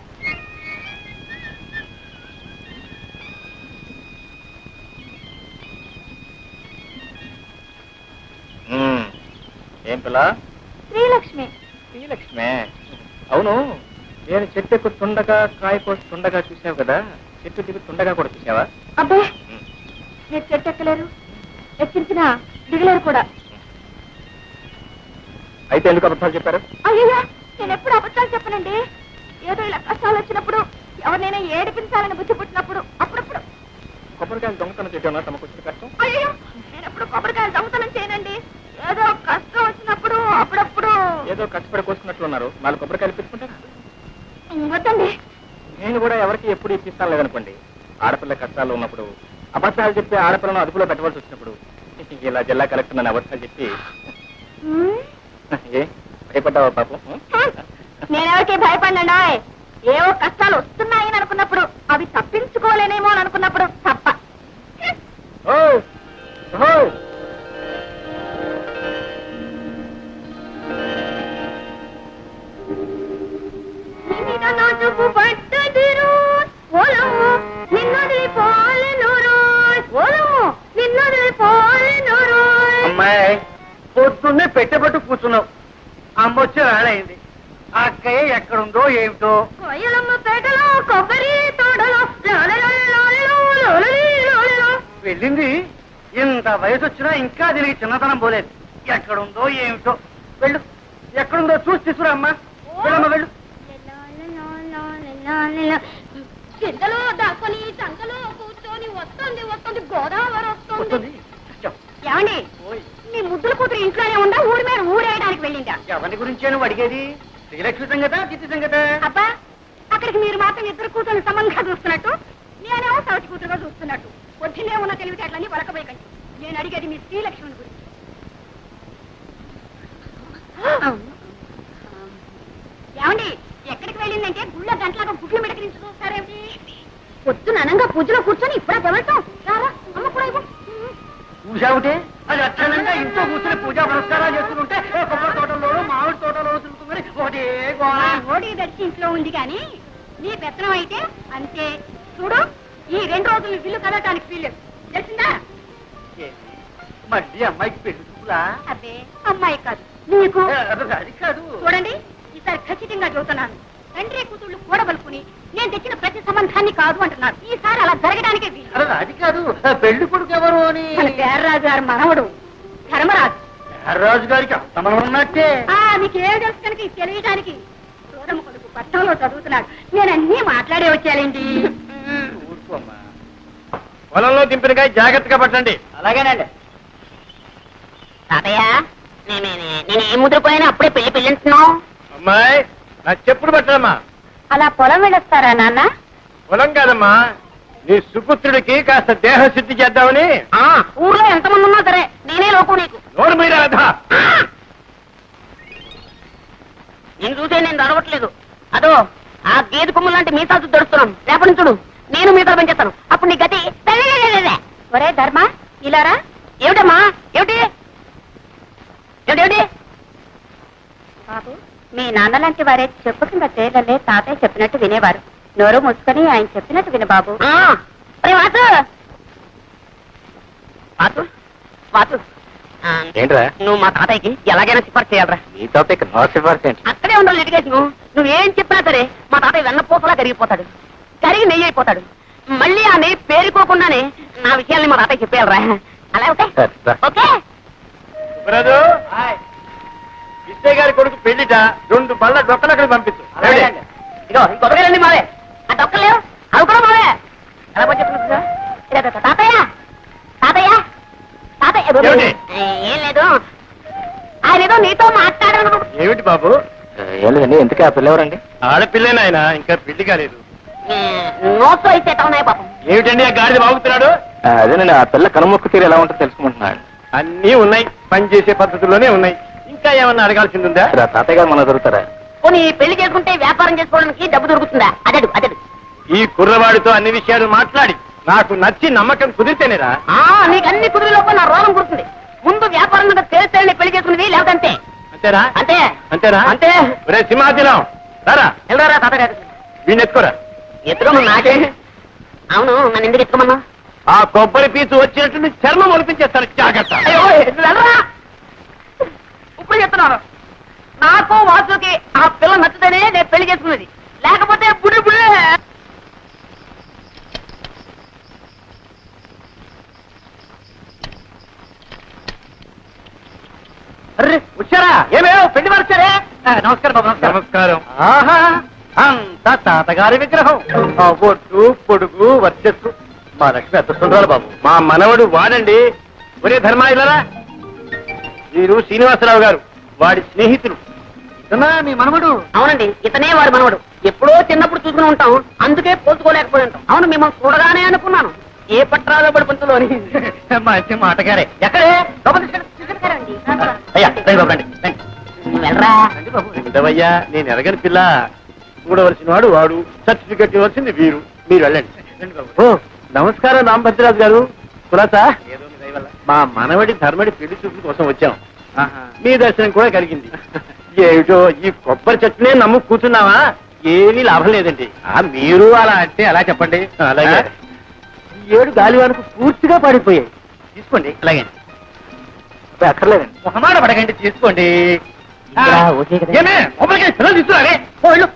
ఏం పిల్ల? శ్రీలక్ష్మి. శ్రీలక్ష్మే. అవును, నేను చెట్టు ఎక్కుతుండగా కాయ కోస్తుండగా చూసావు కదా, చెట్టు దిగుతుండగా కూడా చూసావా? అబ్బే, మీరు చెట్టు ఎక్కలేరు, ఎక్కించినా దిగలేరు కూడా. అయితే ఎందుకు అబద్ధాలు చెప్పారు? అయ్యో, నేను ఎప్పుడు అబద్ధాలు చెప్పనండి. ఏదో ఇలా కష్టాలు వచ్చినప్పుడు, ఎవరినైనా ఏడిపించాలని బుద్ధి పుట్టినప్పుడు అప్పుడప్పుడు. కొబ్బరికాయలు దొంగతనం చేయడం తమకు వచ్చిన కష్టం. అయ్యో, నేను ఎప్పుడు కొబ్బరికాయలు దొంగతనం చేయనండి. ఏదో కష్టం వచ్చినప్పుడు అప్పుడప్పుడు. ఏదో కష్టపడి కోసుకున్నట్లున్నారు, నాలుగు కొబ్బరికాయలు పెట్టుకుంటారా? వద్దండి. నేను కూడా ఎవరికి ఎప్పుడు ఇప్పిస్తాను లేదనుకోండి. ఆడపిల్ల కష్టాలు ఉన్నప్పుడు అబద్ధాలు చెప్పి ఆడపిల్లను అదుపులో పెట్టవలసి వచ్చినప్పుడు ఇలా జిల్లా కలెక్టర్ నన్ను అబద్ధాలు చెప్పి ఏ భయపడ్డావా పాపం? నేనెవరికి భయపడినా ఏవో కష్టాలు వస్తున్నాయని అనుకున్నప్పుడు, అవి తప్పించుకోలేనేమో అని అనుకున్నప్పుడు తప్ప. ఓ ఓ అమ్మాయి పొద్దున్నే పెట్టబట్టు కూర్చున్నావు అమ్మ వచ్చే వేళయింది ఆ అక్కయ్య ఎక్కడుందో ఏమిటో పేటలో కొబ్బరి తోటలో వెళ్ళింది ఇంత వయసు వచ్చినా ఇంకా దీనికి చిన్నతనం పోలేదు. ఎక్కడుందో ఏమిటో. వెళ్ళు, ఎక్కడుందో చూసి తీసుకురా అమ్మా. వెళ్ళమ్మా వెళ్ళు. కిందలో దాక్కుని సంకలో కూర్చొని వస్తుంది వస్తుంది గోదావరి వస్తుంది. ఏమండి, మీ ముద్దుల కూతురు ఇంట్లోనే ఉందా, ఊరి మీద ఊరేయడానికి వెళ్ళిందా? ఎవరి గురించే నువ్వు అడిగేది? శ్రీలక్ష్మి సంగత, దిత్తి సంగత? అబ్బా, అక్కడికి మీరు మాత్రం ఇద్దరు కూతురు సమంగా చూస్తున్నట్టు, నేనేమో సవతి కూతురుగా చూస్తున్నట్టు. పొద్దున్నే ఉన్న తెలివితేటలన్నీ వలకబోయకండి. నేను అడిగేది మీ శ్రీలక్ష్మిని గురించి. ఏమండి, ఎక్కడికి వెళ్ళిందంటే గుళ్ళ గంటలాగా గుడ్లు మిడకరించి చూస్తారేమిటి? పొద్దున అనంగా పూజలో కూర్చొని ఇప్పుడే తెవడతాం. రారా అమ్మ కూడా ఇవ్వు. చూసావుటే అది అక్షరంగా ఇంట్లో కూర్చొని పూజా పురస్కారాలు చేస్తుంటే కొబ్బరి తోటలోనూ మామిడి తోటలోనూ తిరుగుతుంది. ఒకటే ఓడి దర్శి ఇంట్లో ఉంది కానీ నీ పెత్తనం అయితే అంతే. చూడు, ఈ 2 రోజులు బిల్లు కదటానికి వీల్లేదు, తెలిసిందా? మళ్ళీ అమ్మాయికి పెళ్లి చూపులా? అబ్బే, అమ్మాయి కాదు నీకు. అది కాదు. చూడండి, ఈసారి ఖచ్చితంగా చెబుతున్నాను. తండ్రి కూతుళ్ళు కూడబలుకుని నేను తెచ్చిన ప్రతి సంబంధాన్ని కాదు అంటున్నారు. ఈసారి అలా జరగడానికే వీలు. అది కాదు, పెళ్లి కొడుకు ఎవరు అని. మన పేర్రాజు గారి మనవడు ధర్మరాజు. రాజు గారికి అంత మనం ఉన్నట్టే. మీకేం తెలుసు కనుక ఇది తెలియడానికి. చూడమ్మ కొడుకు పట్టణంలో చదువుతున్నాడు. నేను అన్నీ మాట్లాడే వచ్చానండి. ఊరుకోమ్మా. పొలంలో దింపినకాయ జాగ్రత్తగా పట్టండి. అలాగేనండి. తాతయ్య, నేను ఏ ముద్రపోయినా అప్పుడే పెళ్లి పెళ్ళంటున్నావు. అమ్మాయి, నా చెప్పుడు పట్టడమ్మా. అలా పొలం వెళ్ళొస్తారా నాన్న? పొలం కాదమ్మా, నీ సుపుత్రుడికి కాస్త దేహశుద్ధి చేద్దామని. ఊర్లో ఎంతమంది ఉన్నా సరే నేనే లోపు నీకు. నోరు మీద రాధా. నేను చూసే నేను నడవట్లేదు. అదో ఆ గేదె కొమ్ము లాంటి మీసాలు దొరుకుతున్నాను. రేపటి నుంచి చూడు, నేను మీసాలు పెంచేస్తాను. అప్పుడు నీ గతి. ఒరే ధర్మ, ఇలారా. ఏమిటమ్మా? ఏమిటి ఏమిటి? బాబు, మీ నాన్న లాంటి వారే చెప్పు కింద తేలలే తాతయ్య చెప్పినట్టు వినేవారు. నోరు మూసుకొని ఆయన చెప్పినట్టు విను బాబు. వాసు వాసు వాసు, ఏంట్రా? నువ్వు మా తాతయ్యకి ఎలాగైనా సిఫార్సు చేయాలరా. నీ టాపిక్ నో సిఫార్సు ఏంటి? అక్కడే ఉండాలి లిటిగేషన్. నువ్వేం చెప్పినా సరే మా తాతయ్య వెన్నపూసలా కరిగిపోతాడు, కరిగి నెయ్యి అయిపోతాడు. మళ్ళీ ఆ నెయ్యి పేరుకోకుండానే నా విషయాల్ని మా తాతయ్య చెప్పేయాలరా. అలా ఓకే? ఓకే. బ్రదు, విజయ్ గారి కొడుకు పెళ్లిట 2 బళ్ళ డొక్కలక్కడ పంపించు. ఇగో ఇంకొకటి మావే. ఆ డొక్కలేవు, అవి కూడా మావే. ఎలా పని చెప్తున్నా? తాతయ్య తాతయ్య తాతయ్య. ఏమిటి? ఏం లేదు, ఆయన ఏదో నీతో మాట్లాడాను. ఏమిటి బాబు? ఏలేదండి, ఎందుకే ఆ పిల్లెవరండి? ఆడపిల్లేనాయన, ఇంకా పెళ్లి కాలేదు. నోట్స్ అయితే ఉన్నాయి పాపం. ఏమిటండి ఆ గాడిద బాగుతున్నాడు? అదేనండి, ఆ పిల్ల కనుమొక్కు తీరు ఎలా ఉంటుందో తెలుసుకుంటున్నాడు. అన్నీ ఉన్నాయి, పని చేసే పద్ధతుల్లోనే ఉన్నాయి. ఇంకా ఏమన్నా అడగాల్సిందిందా? తాతయ్య గారు మన దొరుకుతారా? పోనీ పెళ్లి చేసుకుంటే వ్యాపారం చేసుకోవడానికి డబ్బు దొరుకుతుందా? అదడు అదడు. ఈ కుర్రవాడితో అన్ని విషయాలు మాట్లాడి నాకు నచ్చి నమ్మకం కుదిరితేనేరా. నీకు అన్ని కుదిరిలోపు నా రోగం కుడుతుంది. ముందు వ్యాపారం మీద తేలితేళ్ళని పెళ్లి చేసుకునేది, లేదంతే. అంతేనా? అంతే అంతేనా? అంతే. ఒరే సింహాచలం, రారా, వెళ్ళరా తాతగారు. వీడిని ఎత్తుకోరా. ఎత్తుకోమన్నా నాకే. అవును, నన్ను ఎందుకు ఎత్తుకోమన్నా? ఆ కొబ్బరి పీచు వచ్చినట్టు చర్మం ఒలిపించేస్తాను, జాగ్రత్త. అయ్యో వెళ్ళరా. ఇప్పుడు చెప్తున్నాను, నాకు వాసుకి ఆ పిల్ల నచ్చితేనే నేను పెళ్లి చేసుకున్నది, లేకపోతే బుడి బుడి. వచ్చారా? ఏమేమో పెళ్లి వారు వచ్చారే. నమస్కారం బాబు. నమస్కారం. ఆహా, అంతా తాతగారి విగ్రహం. ఆ బొట్టు, పొడుగు, వర్చస్సు మా లక్ష్మి ఎంత సుందరాలు బాబు. మా మనవడు వాడండి. ఒరే ధర్మాయిలరా, వీరు శ్రీనివాసరావు గారు, వాడి స్నేహితులు. ఇతనా మీ మనవడు? అవునండి, ఇతనే వాడు మనవడు. ఎప్పుడో చిన్నప్పుడు చూసుకుని ఉంటాం, అందుకే పోల్చుకోలేకపోయి ఉంటాం. అవును, మిమ్మల్ని చూడగానే అనుకున్నాను ఏ పట్రాలో పడి పంతులోని. మంచి మాటగారే. ఎక్కడే? అయ్యా రండి బాబు, రండి రండి. వెళ్ళరా. ఉండవయ్యా, నేను ఎరగని పిల్ల. చూడవలసిన వాడు వాడు, సర్టిఫికెట్ ఇవ్వాల్సింది వీరు. మీరు వెళ్ళండి. ఓ నమస్కారం రామభద్రరాజు గారు. కులాసా, మా మనవడి ధర్మడి పెళ్లి చూపుల కోసం వచ్చాం. మీ దర్శనం కూడా కలిగింది. ఏమిటో ఈ కొబ్బరి చెట్టునే నమ్ము కూర్చున్నావా? ఏమీ లాభం లేదండి. మీరు అలా అంటే ఎలా చెప్పండి. అలాగే. ఈ 7 గాలివానకు పూర్తిగా పడిపోయాయి. తీసుకోండి. అలాగే. అక్కర్లేదండి. ఒక మాట పడకండి, తీసుకోండి. ఓకే కదా. ఏమే కొబ్బరికాయ పిల్లలు తీసుకురావే. వెళ్ళు.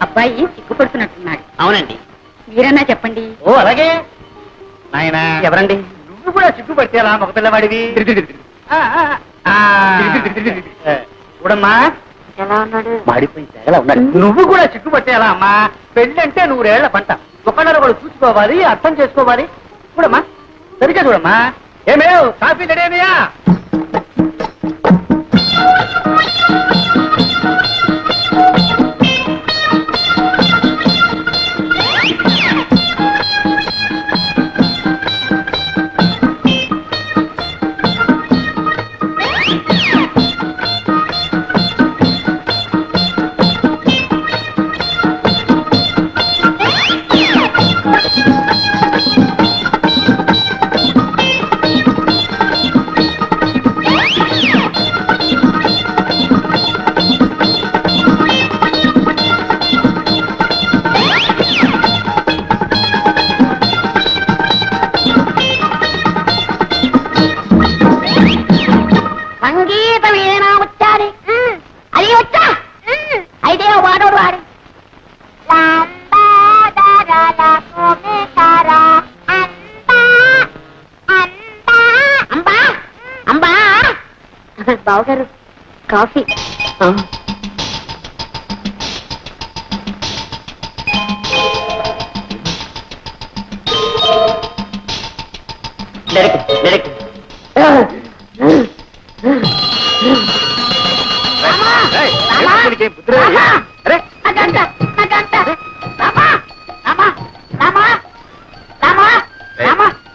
అబ్బాయి సిగ్గుపడుతున్నట్టున్నాడు. అవునండి. మీరన్నా చెప్పండి. ఓ అలాగే నాయనా. ఎవరండి? నువ్వు కూడా సిగ్గుపడితే అలా మగ పిల్లవాడివి. చూడమ్మా, ఎలా ఉన్నాడు? మాడిపోయి తెగలా ఉన్నాడు. నువ్వు కూడా సిగ్గుపడితే ఎలా అమ్మా? పెళ్ళంటే 100 ఏళ్ల పంట. ఒకళ్ళొకళ్ళు చూసుకోవాలి, అర్థం చేసుకోవాలి. చూడమ్మా, సరిగ్గా చూడమ్మా. ఏమేవ్ కాఫీ రెడీయా? సంగీతం ఏనా వచ్చాది? అది వచ్చా అయితే వాడోడు వాడి బావగారు కాఫీ.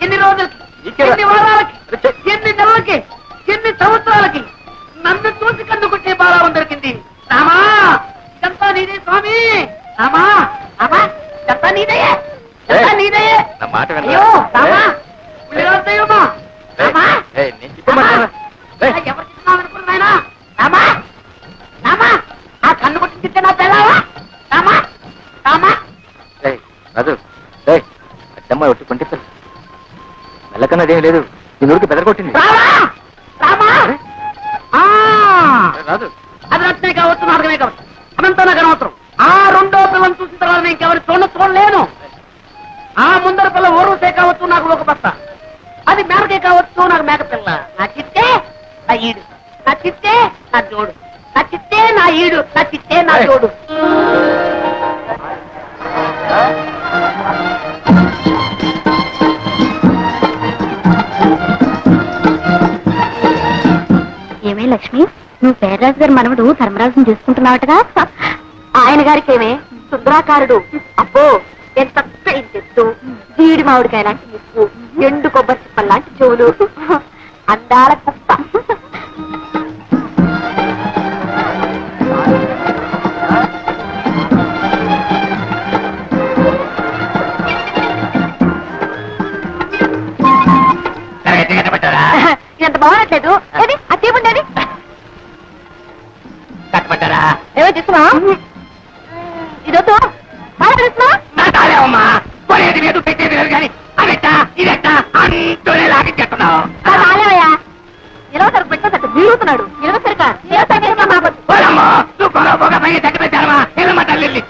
ఎన్ని రోజులకి, ఎన్ని వారాలకి, ఎన్ని నెలలకి, ఎన్ని సంవత్సరాలకి నన్ను చూసి కన్నుకుంటే బాగా దొరికింది. రామా, ఇదంతా నీదే స్వామి. రామా, రామా, ఇదంతా నీదయే, ఇదంతా నీదయే. నా మాట అయ్యో రామా, ఉల్లిరాజయ్యమ్మా. రామా, ఎవరు తిన్నావు అనుకున్నాయనా? రామా, రామా, ఆ కన్ను కొట్టి తిట్టే నా పిల్లవా? రామా, రామా. రాజు, అద్దమ్మ ఒట్టి కొంటే పిల్ల మెల్లకన్నదేం లేదు. నీ నూరికి బెదరగొట్టింది. రామా, రామా. రాజు, అది రత్నే కావచ్చు, నాటకమే కావచ్చు, అదంతా నాకు అనవసరం. ఆ రెండో పిల్లని చూసిన తర్వాత నేను ఇంకెవరి చూడలేను. ఆ ముందర పిల్ల ఊరుసే కావచ్చు, నాకు ఒక బస్త. అది మేరకే కావచ్చు, నాకు మేక పిల్ల. నా చిత్తే నా ఈడు, నా చిత్తే నా జోడు, నా చిత్తే నా ఈడు, నా చిత్తే నా జోడు. ఏమే లక్ష్మి, నువ్వు పేర్రాజు గారి మనవడు ధర్మరాజుని చేసుకుంటున్నావటగా? ఆయన గారికి ఏమే సుందరాకారుడు. అబ్బో, ఎంత చెట్టు, జీడి మామిడికాయ లాంటి ముక్కు, ఎండు కొబ్బరి చిప్పల్ లాంటి చెవులు, అందాల కుప్ప. ఎంత బాగోట్లేదు. ఏది ఆ తీపుండేది కట్టబట్టారా? ఏమో తీసుకున్నా. ఇదొద్దు బాగా తెలుస్తున్నా. నాటాలేవమ్మా, కొనేది లేదు, పెట్టేది లేదు, కానీ అదెట్టా ఇదెట్టా అంటూనే లాగించేస్తున్నావు. రాలేవయ్యా, ఇరవై సరుకు పెట్టేసట్టు వీరుతున్నాడు. ఇరవై సరికా పోలమ్మా, నువ్వు కొన పోగా పైన తగ్గి పెట్టారమ్మా. ఏమమ్మా తల్లి,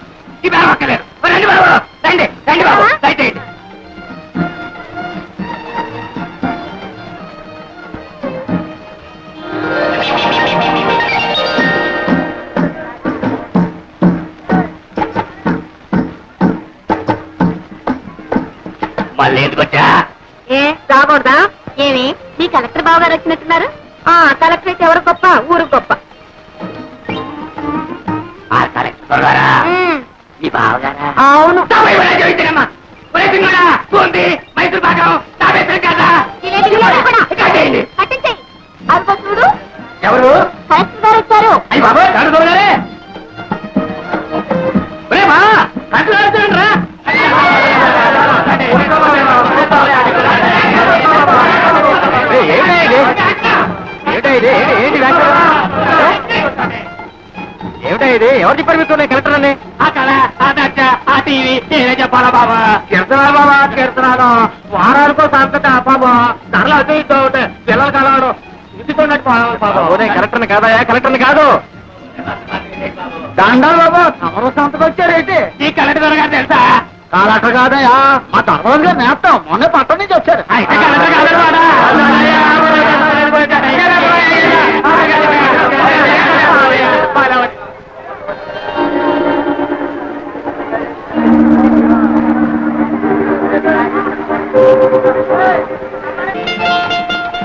ఈ బేరం ఒక్కలేదు. రండి బాబు, రండి రండి బాబు, దయచేయండి. మళ్ళీ ఎందుకొచ్చా? ఏ రాకూడదా? ఏమి మీ కలెక్టర్ బావ గారు వచ్చినట్టున్నారు? కలెక్టర్ అయితే ఎవరు గొప్ప, ఊరు గొప్ప. ఆ కలెక్టర్ గారా? మీ బావగారా? అవును. మైసూర్ భాగం పట్టించేయి. అది చూడు, ఎవరు? కలెక్టర్ గారు వచ్చారు. అయ్యి బాబు, చూడగారే రా. ఏమిటా ఇది ఎవరు చెప్పారు మీతో కలెక్టర్ అని ఆ కళ ఆ దక్ష ఆ టీవీ నేనే చెప్పాలా బాబా కీర్తనాలు బాబా కీర్తనాలు వారానికో సంతట బాబా ధరలు అటు ఇటు అవుతాయి పిల్లలు కలవడం ఇంటికున్నట్టు కలెక్టర్ని కాదయా కలెక్టర్ని కాదు దండాలు బాబా తమరు సంతకు వచ్చారేంటి ఈ కలెక్టర్ గారు తెలుసా కలెక్టర్ కాదయా మా ధర్మరాజు గారు నేస్తాం మొన్న పట్టణం నుంచి వచ్చారు అయితే కలెక్టర్ కాదు